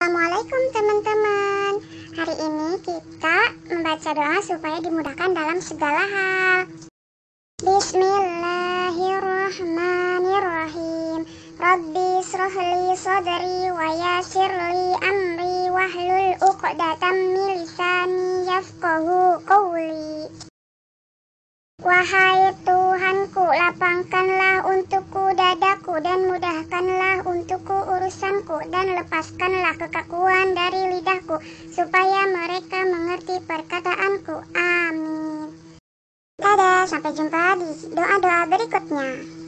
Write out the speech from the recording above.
Assalamualaikum teman-teman. Hari ini kita membaca doa supaya dimudahkan dalam segala hal. Bismillahirrahmanirrahim. Rabbi shrahli sadri wa yassirli amri wahlul 'uqdatam min lisani yafqahu qawli. Wahai Tuhanku, lapangkanlah untukku dadaku dan mudahkanlah untukku urusanku dan lepaskanlah kekakuan dari lidahku supaya mereka mengerti perkataanku. Amin. Dadah, sampai jumpa di doa-doa berikutnya.